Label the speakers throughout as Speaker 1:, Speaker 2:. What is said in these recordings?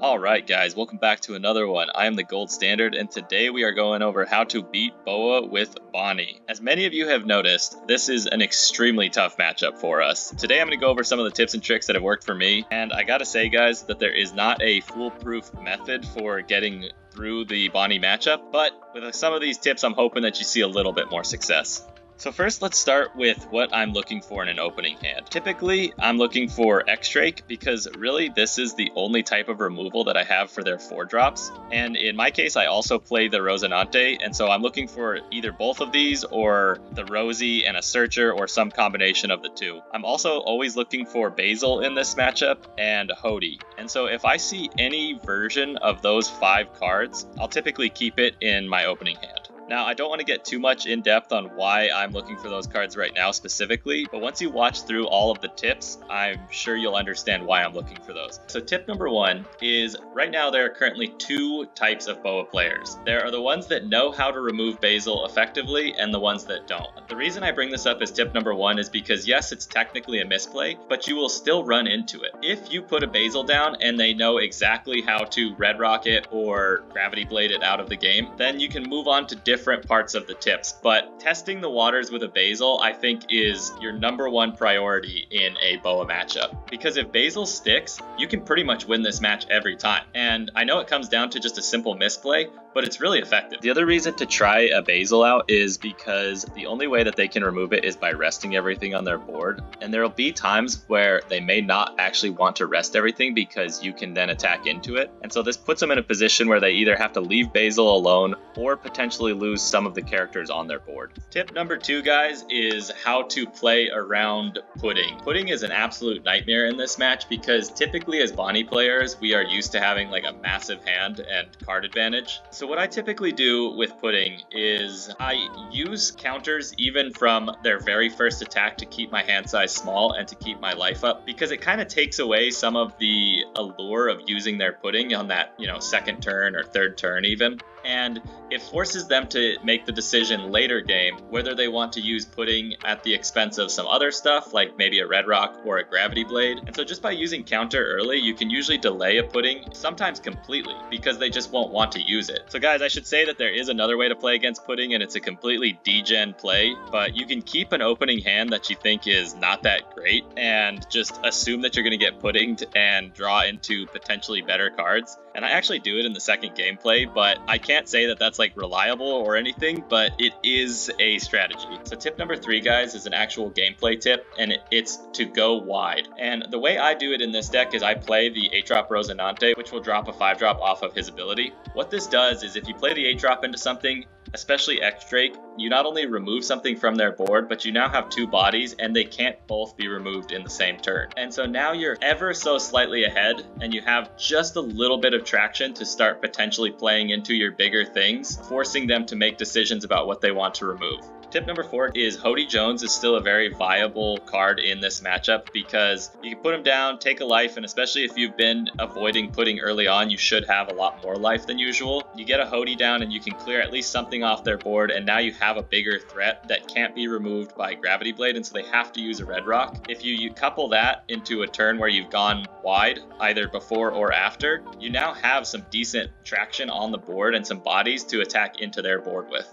Speaker 1: Alright guys, welcome back to another one. I am the Gold Standard, and today we are going over how to beat Boa with Bonney. As many of you have noticed, this is an extremely tough matchup for us. Today I'm going to go over some of the tips and tricks that have worked for me, and I gotta say guys that there is not a foolproof method for getting through the Bonney matchup, but with some of these tips I'm hoping that you see a little bit more success. So first, let's start with what I'm looking for in an opening hand. Typically, I'm looking for X-Drake because really this is the only type of removal that I have for their 4-drops. And in my case, I also play the Rosinante, and so I'm looking for either both of these or the Rosie and a Searcher or some combination of the two. I'm also always looking for Basil in this matchup and Hody. And so if I see any version of those 5 cards, I'll typically keep it in my opening hand. Now, I don't want to get too much in depth on why I'm looking for those cards right now specifically, but once you watch through all of the tips, I'm sure you'll understand why I'm looking for those. So tip number 1 is, right now there are currently 2 types of Boa players. There are the ones that know how to remove Basil effectively and the ones that don't. The reason I bring this up as tip number 1 is because yes, it's technically a misplay, but you will still run into it. If you put a Basil down and they know exactly how to Red Rock it or Gravity Blade it out of the game, then you can move on to different parts of the tips, but testing the waters with a Basil I think is your number 1 priority in a Boa matchup, because if Basil sticks, you can pretty much win this match every time. And I know it comes down to just a simple misplay, but it's really effective. The other reason to try a Basil out is because the only way that they can remove it is by resting everything on their board, and there will be times where they may not actually want to rest everything because you can then attack into it, and so this puts them in a position where they either have to leave Basil alone or potentially lose some of the characters on their board. Tip number 2 guys is how to play around Pudding. Pudding is an absolute nightmare in this match because typically as Bonney players we are used to having like a massive hand and card advantage. So what I typically do with Pudding is I use counters even from their very first attack to keep my hand size small and to keep my life up, because it kind of takes away some of the allure of using their Pudding on that, second turn or third turn even. And it forces them to make the decision later game whether they want to use Pudding at the expense of some other stuff, like maybe a Red Rock or a Gravity Blade. And so just by using counter early, you can usually delay a Pudding, sometimes completely, because they just won't want to use it. So guys, I should say that there is another way to play against Pudding, and it's a completely degen play, but you can keep an opening hand that you think is not that great and just assume that you're going to get Puddinged and draw into potentially better cards. And I actually do it in the second gameplay, but I can't say that that's like reliable or anything, but it is a strategy. So tip number 3 guys is an actual gameplay tip, and it's to go wide. And the way I do it in this deck is I play the 8-drop Rosinante, which will drop a 5-drop off of his ability. What this does is if you play the 8-drop into something, especially X-Drake, you not only remove something from their board, but you now have 2 bodies and they can't both be removed in the same turn. And so now you're ever so slightly ahead and you have just a little bit of traction to start potentially playing into your bigger things, forcing them to make decisions about what they want to remove. Tip number 4 is Hody Jones is still a very viable card in this matchup because you can put him down, take a life, and especially if you've been avoiding Pudding early on, you should have a lot more life than usual. You get a Hody down and you can clear at least something off their board, and now you have a bigger threat that can't be removed by Gravity Blade, and so they have to use a Red Rock. If you couple that into a turn where you've gone wide, either before or after, you now have some decent traction on the board and some bodies to attack into their board with.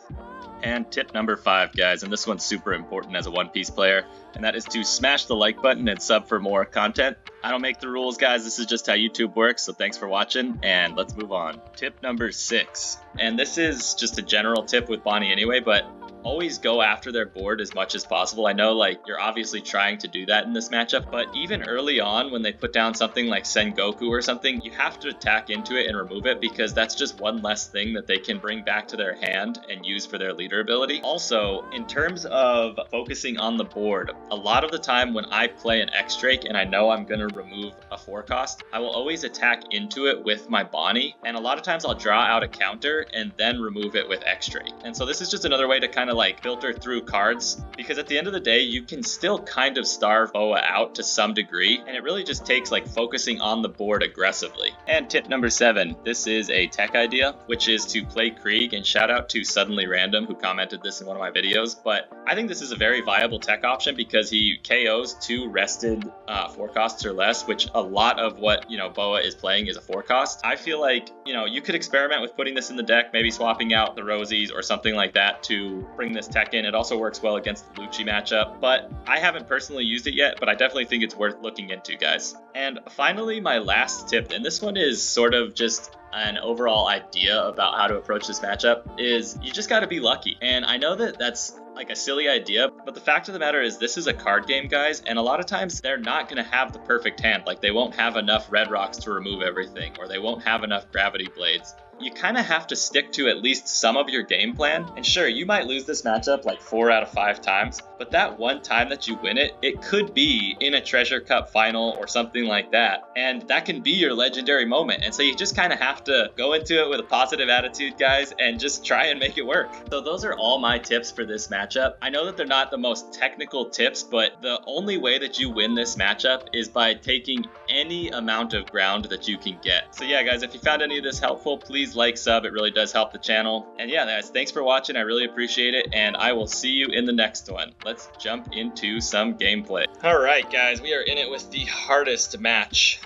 Speaker 1: And tip number 5 guys, and this one's super important as a One Piece player, and that is to smash the like button and sub for more content. I don't make the rules guys, this is just how YouTube works, so thanks for watching, and let's move on. Tip number 6, and this is just a general tip with Bonney anyway, but always go after their board as much as possible. I know like you're obviously trying to do that in this matchup, but even early on when they put down something like Sengoku or something, you have to attack into it and remove it because that's just one less thing that they can bring back to their hand and use for their leader ability. Also, in terms of focusing on the board, a lot of the time when I play an X-Drake and I know I'm going to remove a 4 cost, I will always attack into it with my Bonney, and a lot of times I'll draw out a counter and then remove it with X-Drake. And so this is just another way to kind of to like filter through cards, because at the end of the day, you can still kind of starve Boa out to some degree, and it really just takes like focusing on the board aggressively. And tip number 7, this is a tech idea, which is to play Krieg, and shout out to Suddenly Random who commented this in one of my videos, but I think this is a very viable tech option because he KOs 2 rested 4 costs or less, which a lot of what, you know, Boa is playing is a 4 cost. I feel like, you know, you could experiment with putting this in the deck, maybe swapping out the Rosies or something like that to bring this tech in. It also works well against the Lucci matchup, but I haven't personally used it yet, but I definitely think it's worth looking into, guys. And finally, my last tip, and this one is sort of just an overall idea about how to approach this matchup, is you just got to be lucky. And I know that that's like a silly idea, but the fact of the matter is this is a card game, guys, and a lot of times they're not going to have the perfect hand. Like, they won't have enough red rocks to remove everything, or they won't have enough gravity blades. You kind of have to stick to at least some of your game plan. And sure, you might lose this matchup like 4 out of 5 times, but that one time that you win it, it could be in a Treasure Cup final or something like that. And that can be your legendary moment. And so you just kind of have to go into it with a positive attitude, guys, and just try and make it work. So those are all my tips for this matchup. I know that they're not the most technical tips, but the only way that you win this matchup is by taking any amount of ground that you can get. So yeah, guys, if you found any of this helpful, please like, sub, it really does help the channel. And yeah, guys, thanks for watching, I really appreciate it, and I will see you in the next one. Let's jump into some gameplay. All right, guys, we are in it with the hardest match.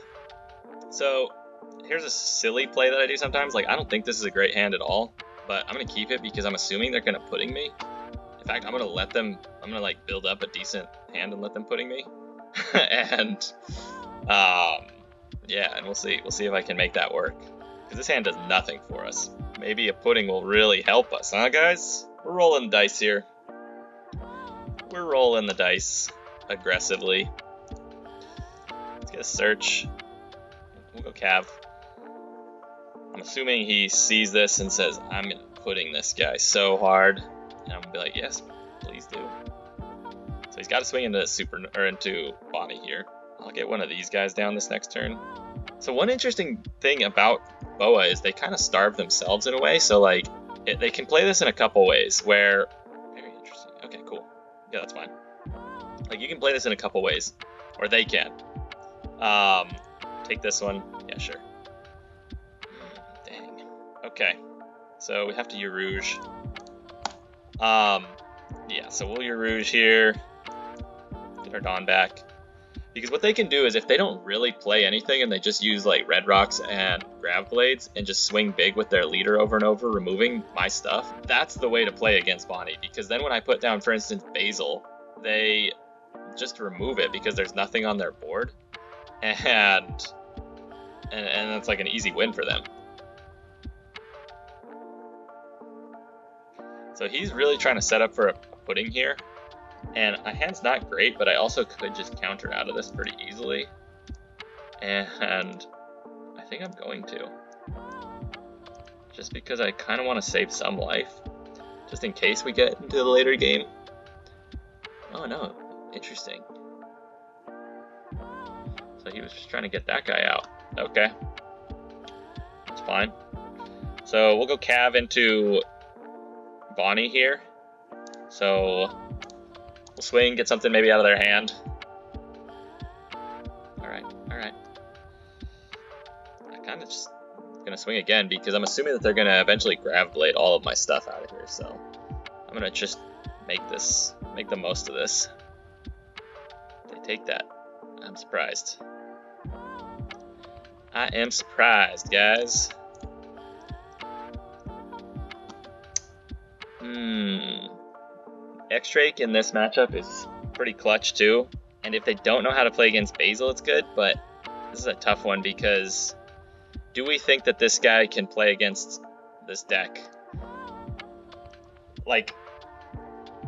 Speaker 1: So here's a silly play that I do sometimes. Like, I don't think this is a great hand at all, but I'm gonna keep it because I'm assuming they're gonna pudding me. In fact, I'm gonna like build up a decent hand and let them pudding me. And yeah, and we'll see if I can make that work, because this hand does nothing for us. Maybe a pudding will really help us, huh, guys? We're rolling dice here. We're rolling the dice aggressively. Let's get a search. We'll go Cav. I'm assuming he sees this and says, I'm gonna pudding this guy so hard. And I'm gonna be like, yes, please do. So he's got to swing into Bonney here. I'll get one of these guys down this next turn. So one interesting thing about Boa is they kind of starve themselves in a way. So like they can play this in a couple ways where, very interesting. Okay, cool. Yeah, that's fine. Like, you can play this in a couple ways, or they can. Take this one. Yeah, sure. Dang. Okay. So we have to Rouge. Yeah, so we'll Rouge here. Get our Dawn back. Because what they can do is, if they don't really play anything and they just use like red rocks and grav blades and just swing big with their leader over and over, removing my stuff, that's the way to play against Bonney. Because then when I put down, for instance, Basil, they just remove it because there's nothing on their board, and that's like an easy win for them. So he's really trying to set up for a pudding here. And my hand's not great, but I also could just counter out of this pretty easily. And I think I'm going to. Just because I kind of want to save some life. Just in case we get into the later game. Oh no, interesting. So he was just trying to get that guy out. Okay. That's fine. So we'll go Cav into Bonney here. So we'll swing, get something maybe out of their hand. Alright, alright. I kind of just gonna swing again because I'm assuming that they're gonna eventually grav blade all of my stuff out of here, so I'm gonna just make the most of this. They take that. I'm surprised. I am surprised, guys. X-Drake in this matchup is pretty clutch too, and if they don't know how to play against Basil, it's good, but this is a tough one because do we think that this guy can play against this deck, like,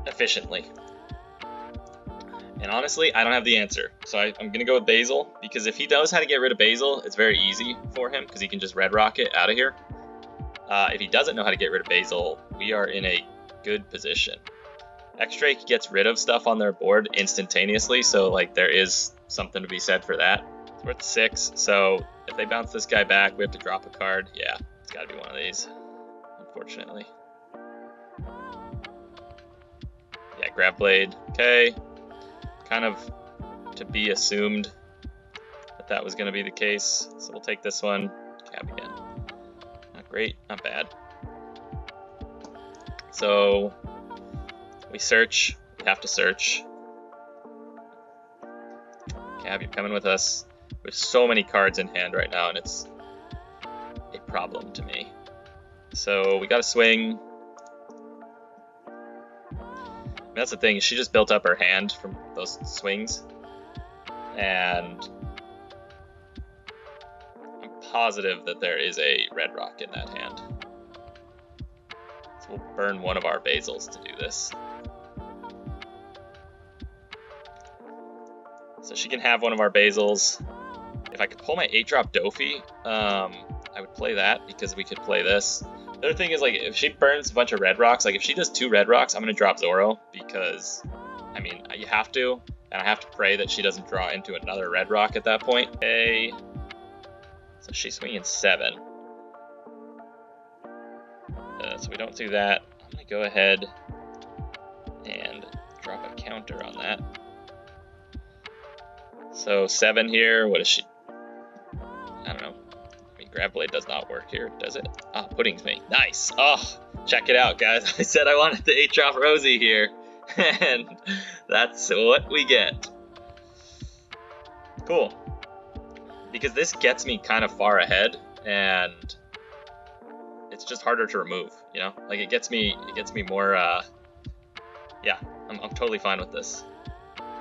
Speaker 1: efficiently? And honestly, I don't have the answer, so I'm going to go with Basil, because if he knows how to get rid of Basil, it's very easy for him, because he can just red rocket out of here. If he doesn't know how to get rid of Basil, we are in a good position. X-Drake gets rid of stuff on their board instantaneously, so like there is something to be said for that. It's worth 6, so if they bounce this guy back, we have to drop a card. Yeah, it's got to be one of these, unfortunately. Alright, grab blade. Okay. Kind of to be assumed that that was going to be the case. So we'll take this one. Cab again. Not great, not bad. So we search. We have to search. Cab, you're coming with us. There's so many cards in hand right now, and it's a problem to me. So we got to swing. That's the thing, she just built up her hand from those swings, and I'm positive that there is a red rock in that hand. So we'll burn one of our Basils to do this. So she can have one of our Basils. If I could pull my 8-drop Dofi, I would play that because we could play this. The other thing is, like, if she burns a bunch of red rocks, like if she does 2 red rocks, I'm going to drop Zoro because, I mean, you have to, and I have to pray that she doesn't draw into another red rock at that point. Okay, so she's swinging 7. So we don't do that. I'm going to go ahead and drop a counter on that. So 7 here, what is she? I don't know. Grab blade does not work here, does it? Ah, pudding's me. Nice. Oh, check it out, guys. I said I wanted the 8-drop Rosie here, and that's what we get. Cool. Because this gets me kind of far ahead, and it's just harder to remove, you know? Like, it gets me more, yeah, I'm totally fine with this.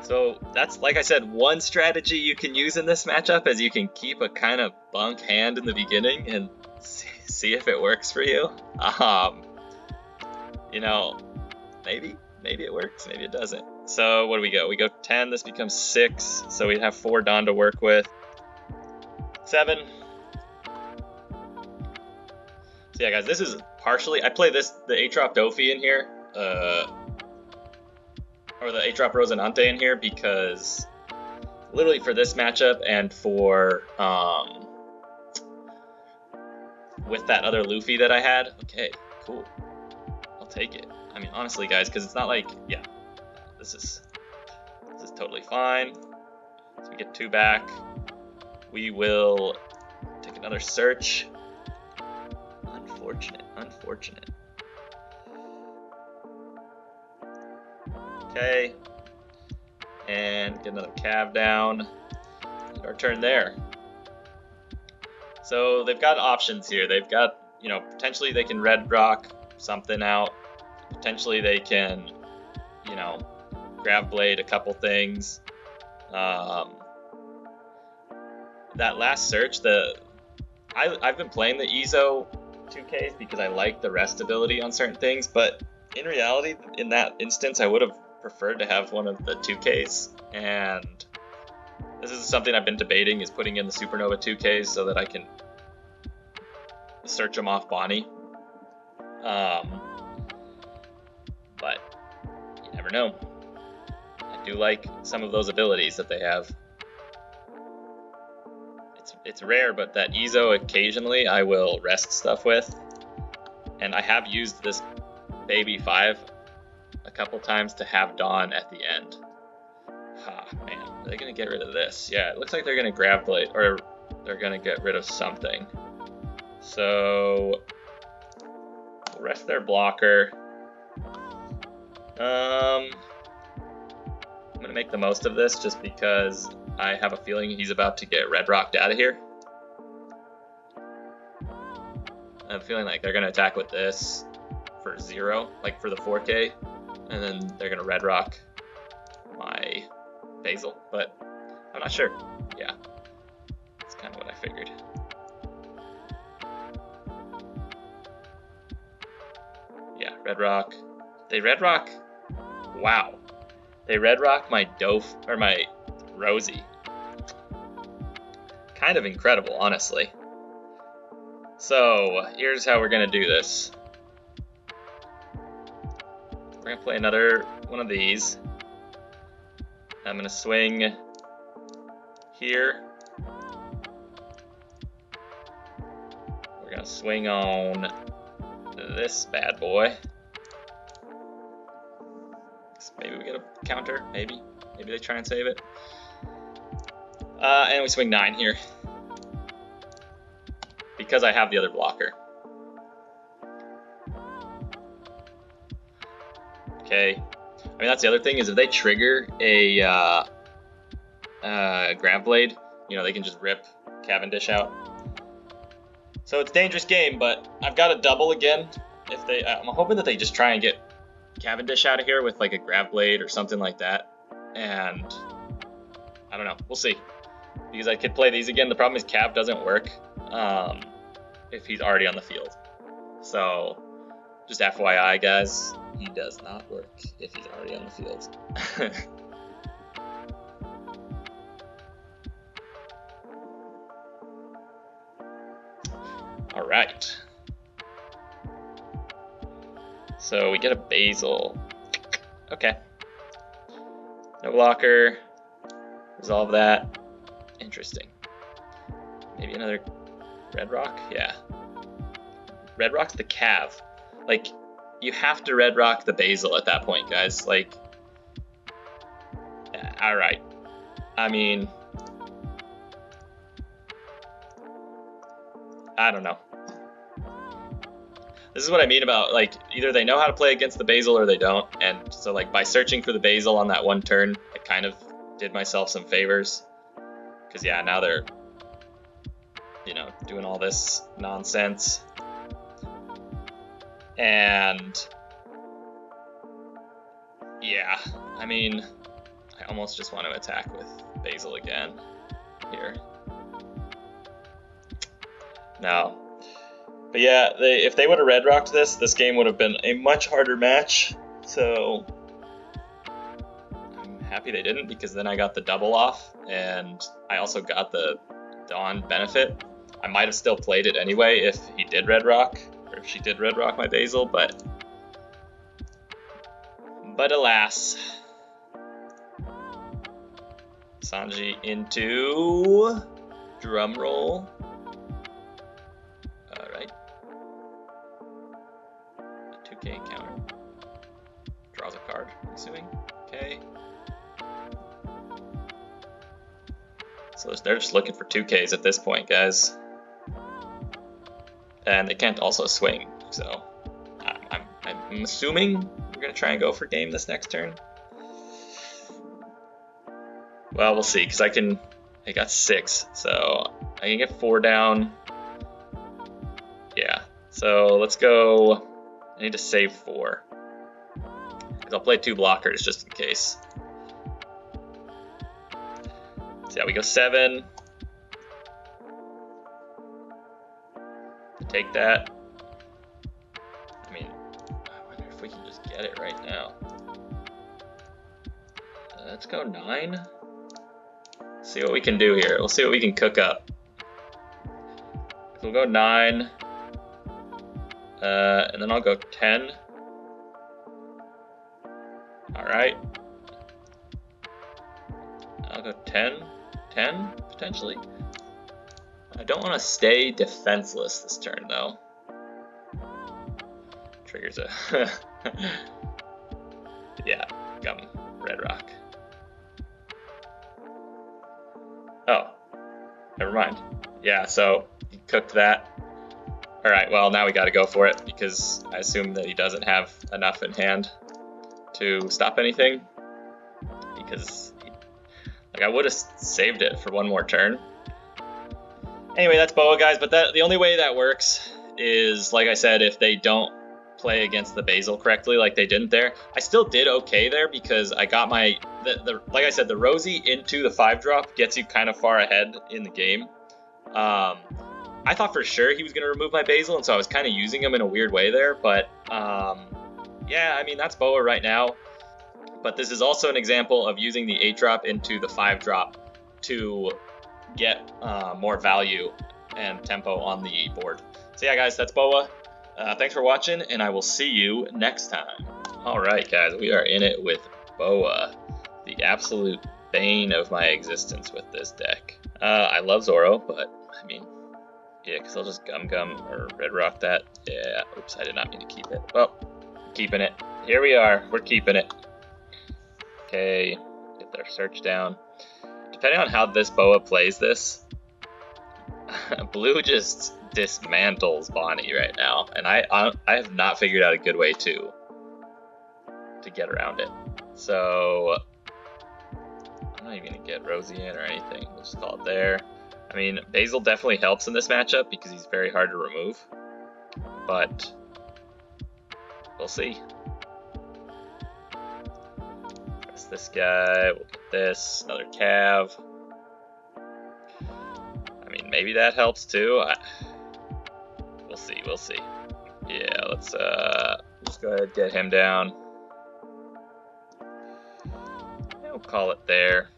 Speaker 1: So that's, like I said, one strategy you can use in this matchup is you can keep a kind of bunk hand in the beginning and see if it works for you. You know, maybe it works, maybe it doesn't. So what do we go? We go 10, this becomes 6, so we'd have 4 Dawn to work with. 7. So yeah, guys, this is partially, I play this, the 8-drop Dofi in here, or the 8-drop Rosinante in here because literally for this matchup and for with that other Luffy that I had. Okay, cool. I'll take it. I mean, honestly, guys, because it's not like, yeah, this is totally fine. So we get 2 back. We will take another search. Unfortunate. Okay, and get another cav down. End our turn there. So they've got options here. They've got, you know, potentially they can red rock something out. Potentially they can, you know, grab blade a couple things. That last search, I've been playing the Izo 2Ks because I like the rest ability on certain things, but in reality, in that instance, I would have preferred to have one of the 2Ks, and this is something I've been debating, is putting in the Supernova 2Ks so that I can search them off Bonney. But you never know. I do like some of those abilities that they have. It's rare, but that Izo occasionally I will rest stuff with, and I have used this Baby 5 a couple times to have Dawn at the end. Ah, man, are they gonna get rid of this? Yeah, it looks like they're gonna grab blade, or they're gonna get rid of something. So we'll rest their blocker. I'm gonna make the most of this just because I have a feeling he's about to get red rocked out of here. I'm feeling like they're gonna attack with this for 0, like for the 4K, and then they're gonna red rock my Basil, but I'm not sure. Yeah, that's kind of what I figured. Yeah, red rock. They red rock. Wow, they red rock my or my Rosie. Kind of incredible, honestly. So here's how we're gonna do this. We're gonna play another one of these. I'm gonna swing here. We're gonna swing on this bad boy. This counter, maybe. Maybe they try and save it. And we swing 9 here. Because I have the other blocker. Okay. I mean, that's the other thing, is if they trigger a Grab Blade, you know, they can just rip Cavendish out. So it's a dangerous game, but I've got a double again. If they, I'm hoping that they just try and get Cavendish out of here with like a Grab Blade or something like that. And I don't know, we'll see. Because I could play these again. The problem is Cav doesn't work if he's already on the field. So just FYI, guys, he does not work if he's already on the field. All right. So we get a Basil. Okay. No blocker. Resolve that. Interesting. Maybe another Red Rock? Yeah. Red Rock's the Cav. Like, you have to Red Rock the Basil at that point, guys. Like, alright. I mean, I don't know. This is what I mean about, like, either they know how to play against the Basil or they don't. And so, like, by searching for the Basil on that one turn, I kind of did myself some favors. Because, yeah, now they're, you know, doing all this nonsense. And, yeah, I mean, I almost just want to attack with Basil again here. No. But yeah, if they would have Red Rocked this game would have been a much harder match. So I'm happy they didn't, because then I got the double off, and I also got the Dawn benefit. I might have still played it anyway if he did Red Rock, or if she did Red Rock my Basil, but alas. Sanji into drum roll. Alright. 2k encounter. Draws a card, I'm assuming. Okay. So they're just looking for 2Ks at this point, guys. And they can't also swing, so I'm assuming we're going to try and go for game this next turn. Well, we'll see, because I got 6, so I can get 4 down. Yeah, so let's go. I need to save 4, because I'll play 2 blockers just in case. So yeah, we go 7. To take that. I mean, I wonder if we can just get it right now. Let's go 9. See what we can do here. We'll see what we can cook up. We'll go 9. And then I'll go 10. Alright. I'll go 10. 10, potentially. I don't want to stay defenseless this turn, though. Triggers a... yeah, gum. Red Rock. Oh, never mind. Yeah, so he cooked that. Alright, well, now we gotta go for it, because I assume that he doesn't have enough in hand to stop anything. Because, like, I would have saved it for one more turn. Anyway, that's Boa, guys, but the only way that works is, like I said, if they don't play against the Basil correctly, like they didn't there. I still did okay there, because I got my, like I said, the Rosie into the 5-drop gets you kind of far ahead in the game. I thought for sure he was going to remove my Basil, and so I was kind of using him in a weird way there, but yeah, I mean, that's Boa right now. But this is also an example of using the 8-drop into the 5-drop to get more value and tempo on the board. So yeah, guys, that's Boa. Thanks for watching, and I will see you next time. Alright, guys, we are in it with Boa, the absolute bane of my existence with this deck. I love Zoro, but, I mean, yeah, because I'll just Gum or Red Rock that. Yeah, oops, I did not mean to keep it. Well, keeping it. Here we are, we're keeping it. Okay, get their search down. Depending on how this Boa plays this, Blue just dismantles Bonney right now, and I have not figured out a good way to get around it. So I'm not even gonna get Rosie in or anything. We'll just call it there. I mean, Basil definitely helps in this matchup because he's very hard to remove, but we'll see. Press this guy. We'll get this. Another Cav. I mean, maybe that helps too. We'll see. We'll see. Yeah, let's just go ahead and get him down. And we'll call it there.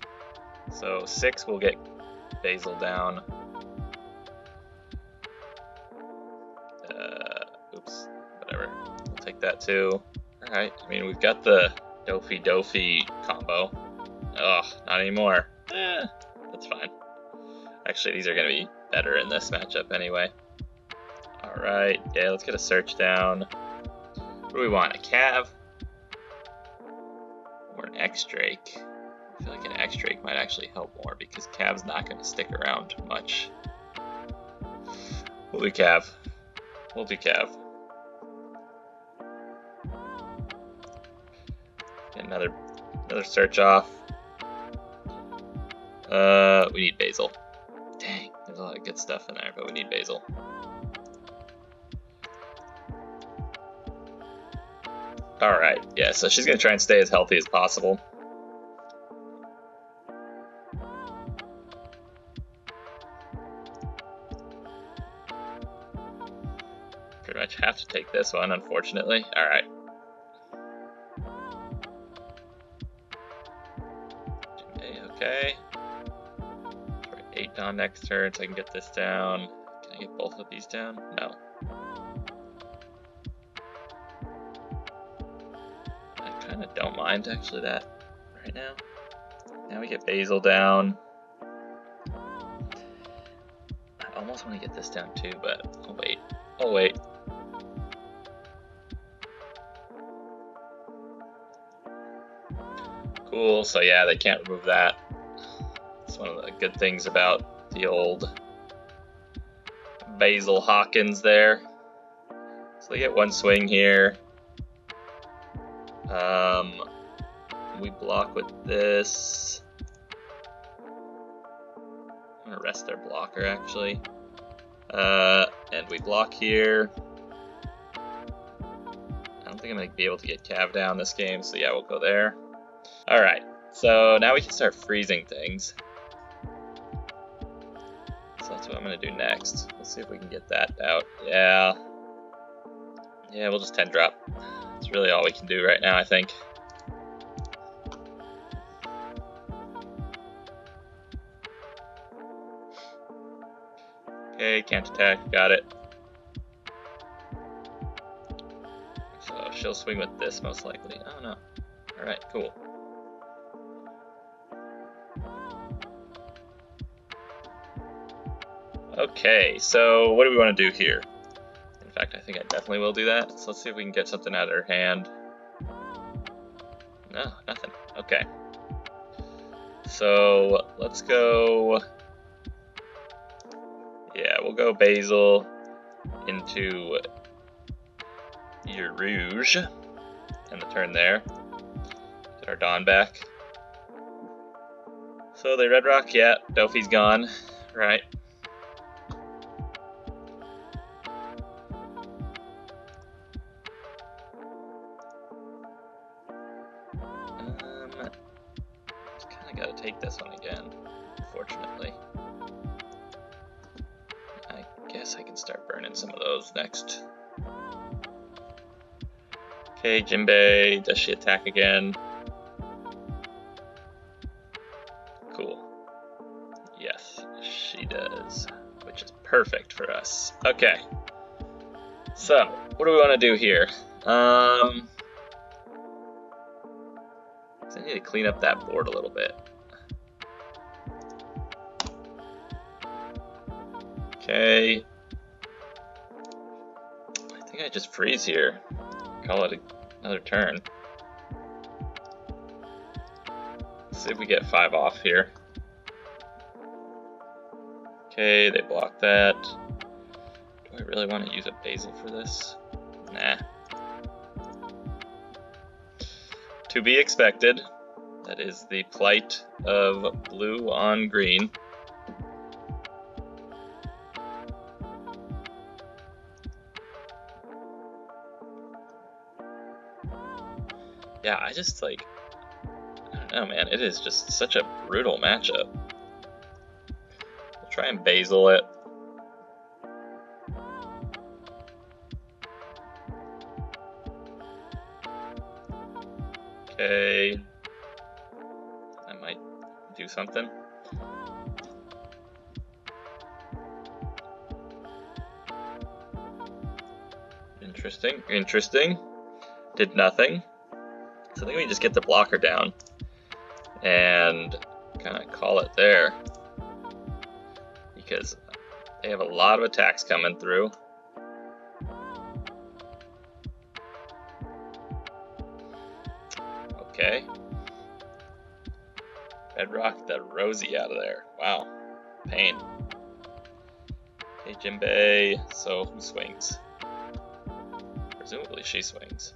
Speaker 1: So 6 will get Basil down. Oops, whatever. We'll take that too. Alright, I mean, we've got the Dofi combo. Ugh, not anymore. That's fine. Actually, these are going to be better in this matchup anyway. Alright, yeah, let's get a search down. What do we want, a Cav? Or an X-Drake? I feel like an X-Drake might actually help more because Cav's not going to stick around much. We'll do Cav. We'll do Cav. Get another search off. We need Basil. Dang, there's a lot of good stuff in there, but we need Basil. Alright, yeah, so she's going to try and stay as healthy as possible. Pretty much have to take this one, unfortunately. Alright. Okay. Try 8 down next turn so I can get this down. Can I get both of these down? No. I kind of don't mind actually that right now. Now we get Basil down. I almost want to get this down too, but I'll wait. I'll wait. Cool, so yeah, they can't remove that. It's one of the good things about the old Basil Hawkins there. So they get one swing here. We block with this. I'm gonna rest their blocker actually. And we block here. I don't think I'm gonna be able to get Cav down this game, so yeah, we'll go there. Alright, so now we can start freezing things. So that's what I'm gonna do next. Let's see if we can get that out. Yeah. Yeah, we'll just 10 drop. That's really all we can do right now, I think. Okay, can't attack, got it. So she'll swing with this most likely. Oh no. Alright, cool. Okay, so what do we want to do here? In fact, I think I definitely will do that. So let's see if we can get something out of her hand. No, nothing. Okay. So let's go. Yeah, we'll go Basil into your Rouge and the turn there. Get our Dawn back. So they Red Rock, yeah, Dofi's gone. Right. Just kinda gotta take this one again, unfortunately. I guess I can start burning some of those next. Okay, Jinbei, does she attack again? Cool. Yes, she does, which is perfect for us. Okay. So, what do we want to do here? I need to clean up that board a little bit. Okay. I think I just freeze here. Call it another turn. Let's see if we get 5 off here. Okay, they block that. Do I really want to use a Basil for this? Nah. To be expected. That is the plight of blue on green. Yeah, I just like, I don't know, man. It is just such a brutal matchup. We'll try and Basil it. Okay. I might do something. Interesting, interesting. Did nothing. So I think we just get the blocker down and kind of call it there, because they have a lot of attacks coming through. Okay. Bedrock the Rosie out of there. Wow. Pain. Okay, Jinbei. So who swings? Presumably she swings.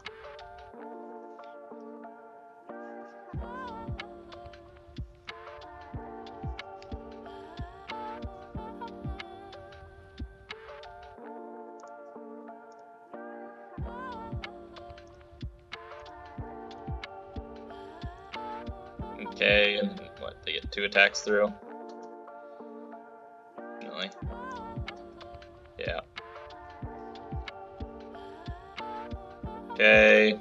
Speaker 1: Okay, and then what? They get 2 attacks through? Really? Yeah. Okay.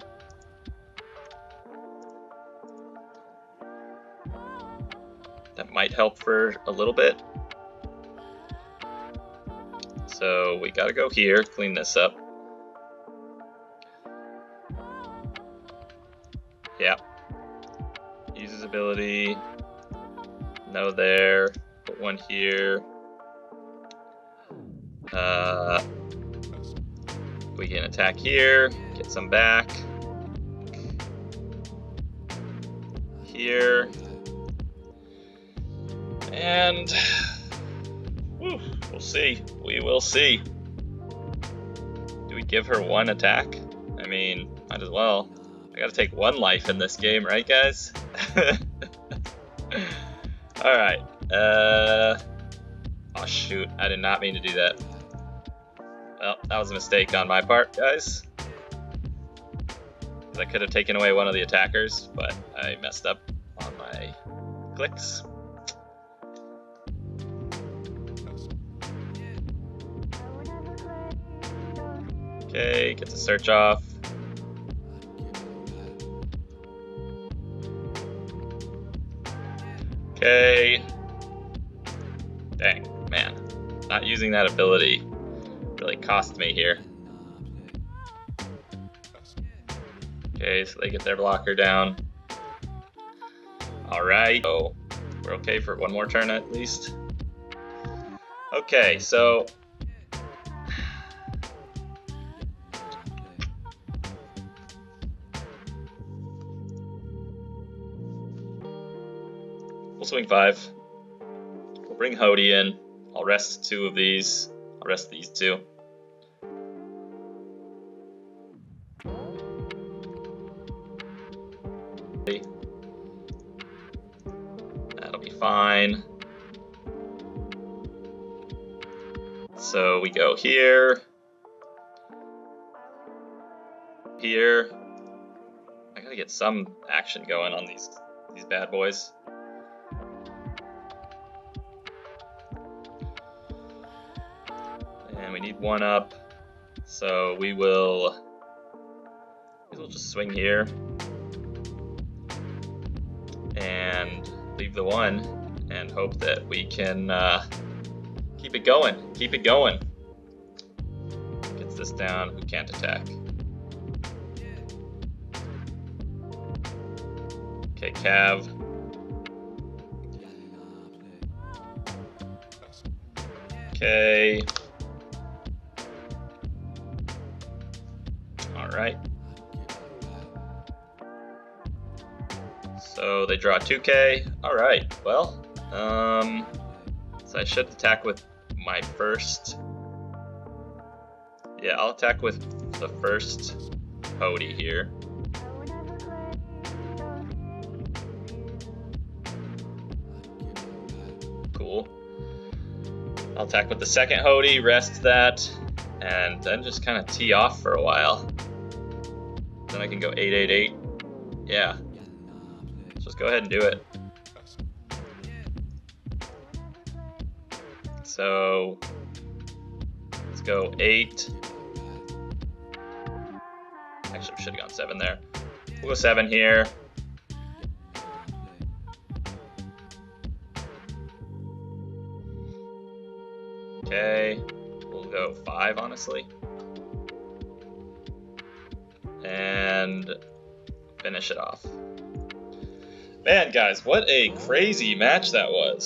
Speaker 1: That might help for a little bit. So we gotta go here, clean this up. Yeah. Use his ability. No there. Put one here. We can attack here. Get some back. Here. And whew, we'll see. We will see. Do we give her 1 attack? I mean, might as well. I gotta take 1 life in this game, right, guys? Alright. Oh, shoot. I did not mean to do that. Well, that was a mistake on my part, guys. I could have taken away one of the attackers, but I messed up on my clicks. Okay, get the search off. Okay. Dang, man. Not using that ability really cost me here. Okay, so they get their blocker down. Alright, so we're okay for 1 more turn at least. Okay, so we'll swing 5. We'll bring Hody in. I'll rest 2 of these. I'll rest these 2. That'll be fine. So we go here. Here. I gotta get some action going on these bad boys. And we need 1 up. So we'll just swing here. And leave the 1 and hope that we can keep it going. Keep it going. Gets this down. We can't attack. Okay, Cav. Okay. All right. So So they draw 2k. Alright, well, so I should attack with my first. Yeah, I'll attack with the first Hody here. Cool. I'll attack with the second Hody, rest that, and then just kind of tee off for a while. Then I can go 888. Yeah. Let's just go ahead and do it. So let's go 8. Actually, we should have gone 7 there. We'll go 7 here. Okay, we'll go 5, honestly. And finish it off. Man, guys, what a crazy match that was.